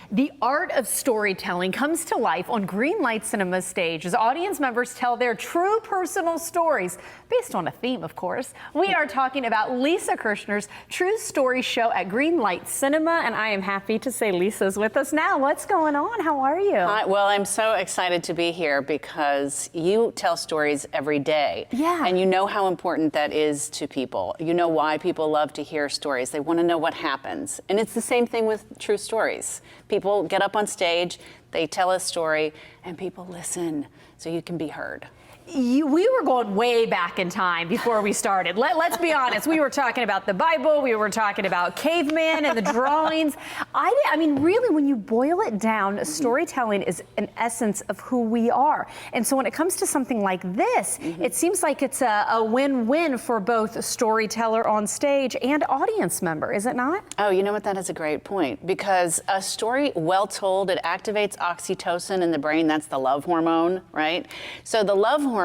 The art of storytelling comes to life on Greenlight Cinema's stage as audience members tell their true personal stories, based on a theme, of course. We are talking about Lisa Kirchner's True Story show at Greenlight Cinema, and I am happy to say Lisa's with us now. What's going on? How are you? Hi, well, I'm so excited to be here because you tell stories every day. Yeah. And you know how important that is to people. You know why people love to hear stories. They want to know what happens. And it's the same thing with true stories. People get up on stage, they tell a story, and people listen so you can be heard. We were going way back in time before we started. Let's be honest. We were talking about the Bible. We were talking about caveman and the drawings. I mean, really, when you boil it down, storytelling is an essence of who we are. And so when it comes to something like this, it seems like it's a win-win for both storyteller on stage and audience member, is it not? Oh, you know what? That is a great point. Because a story well told, it activates oxytocin in the brain. That's the love hormone, right? So the love hormone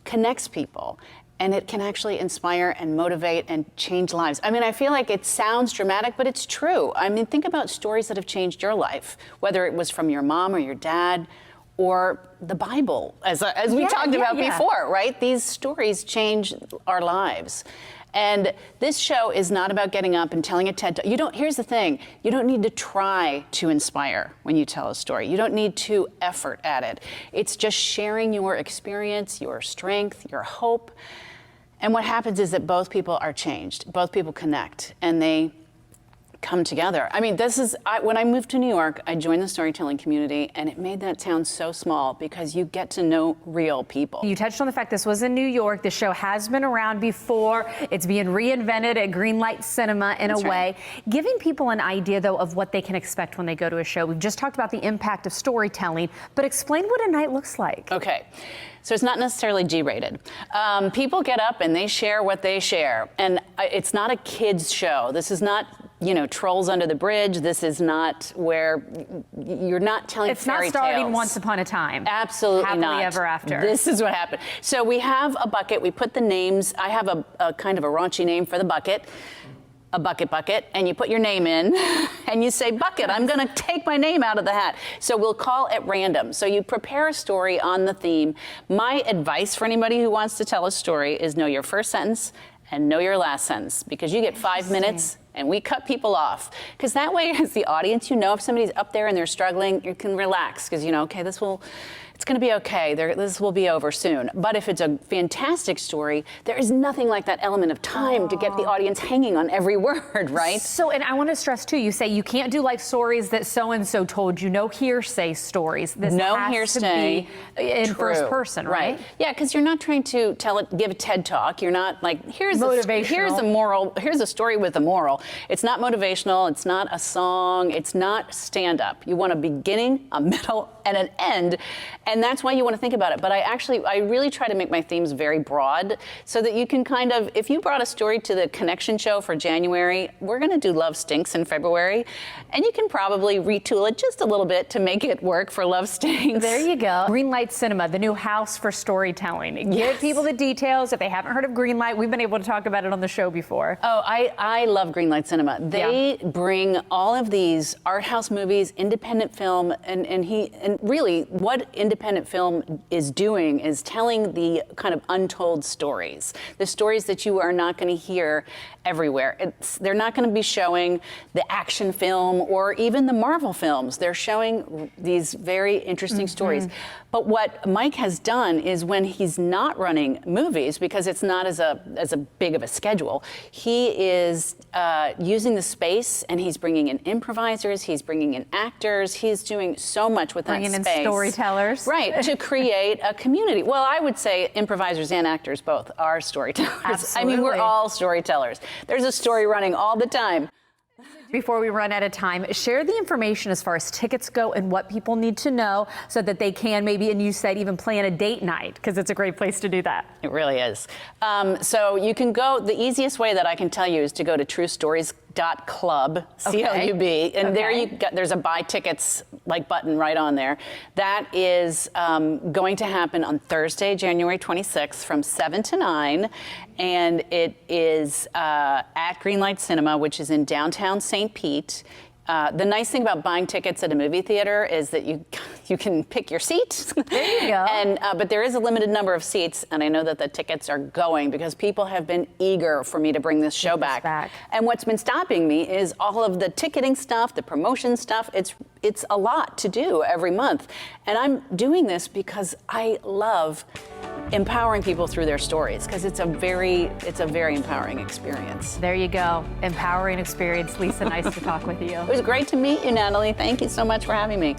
connects people, and it can actually inspire and motivate and change lives. I mean, I feel like it sounds dramatic, but it's true. I mean, think about stories that have changed your life, whether it was from your mom or your dad or the Bible, as we talked about before, right? These stories change our lives. And this show is not about getting up and telling a TED Talk. Here's the thing, you don't need to try to inspire when you tell a story. You don't need to effort at it. It's just sharing your experience, your strength, your hope. And what happens is that both people are changed. Both people connect, and they come together. I mean, when I moved to New York, I joined the storytelling community, and it made that town so small because you get to know real people. You touched on the fact this was in New York. The show has been around before. It's being reinvented at Greenlight Cinema in a way. Giving people an idea, though, of what they can expect when they go to a show. We've just talked about the impact of storytelling, but explain what a night looks like. Okay. So it's not necessarily G-rated. People get up and they share what they share. And it's not a kid's show. This is not, Trolls Under the Bridge. This is not where you're not telling fairy tales. It's not starting Once Upon a Time. Absolutely Happily not. Ever After. This is what happened. So we have a bucket. We put the names. I have a kind of a raunchy name for the bucket. A bucket, and you put your name in, and you say, bucket, I'm gonna take my name out of the hat. So we'll call at random. So you prepare a story on the theme. My advice for anybody who wants to tell a story is know your first sentence and know your last sentence, because you get 5 minutes and we cut people off. Because that way, as the audience, if somebody's up there and they're struggling, you can relax, because okay, it's going to be okay. This will be over soon. But if it's a fantastic story, there is nothing like that element of time to get the audience hanging on every word, right? So, and I want to stress too, you say you can't do like stories that so-and-so told you, no hearsay stories. This has hearsay, to be in first person, right? Yeah, because you're not trying to give a TED Talk. You're not like, here's a moral, here's a story with a moral. It's not motivational. It's not a song. It's not stand-up. You want a beginning, a middle, and an end. And that's why you want to think about it. But I really try to make my themes very broad so that you can if you brought a story to the Connection show for January, we're going to do Love Stinks in February. And you can probably retool it just a little bit to make it work for Love Stinks. There you go. Greenlight Cinema, the new house for storytelling. Give people the details. If they haven't heard of Greenlight, we've been able to talk about it on the show before. Oh, I love Greenlight Cinema. They bring all of these art house movies, independent film, and really what independent film is doing is telling the kind of untold stories, the stories that you are not going to hear everywhere. They're not going to be showing the action film or even the Marvel films. They're showing these very interesting stories. But what Mike has done is when he's not running movies, because it's not as a big of a schedule, he is using the space, and he's bringing in improvisers, he's bringing in actors, he's doing so much with that space. Bringing in storytellers. Right, to create a community. Well, I would say improvisers and actors both are storytellers. Absolutely. I mean, we're all storytellers. There's a story running all the time. Before we run out of time, share the information as far as tickets go and what people need to know so that they can maybe, and you said, even plan a date night, because it's a great place to do that. It really is. So you can go, the easiest way that I can tell you is to go to truestories.club, C-L-U-B, and there's a buy tickets button right on there. That is going to happen on Thursday, January 26th from 7 to 9, and it is at Greenlight Cinema, which is in downtown St. Pete. The nice thing about buying tickets at a movie theater is that you can pick your seat. There you go. But there is a limited number of seats, and I know that the tickets are going because people have been eager for me to bring this show back. And what's been stopping me is all of the ticketing stuff, the promotion stuff. It's a lot to do every month, and I'm doing this because I love empowering people through their stories because it's a very empowering experience. There you go. Empowering experience. Lisa, nice to talk with you. It was great to meet you, Natalie. Thank you so much for having me.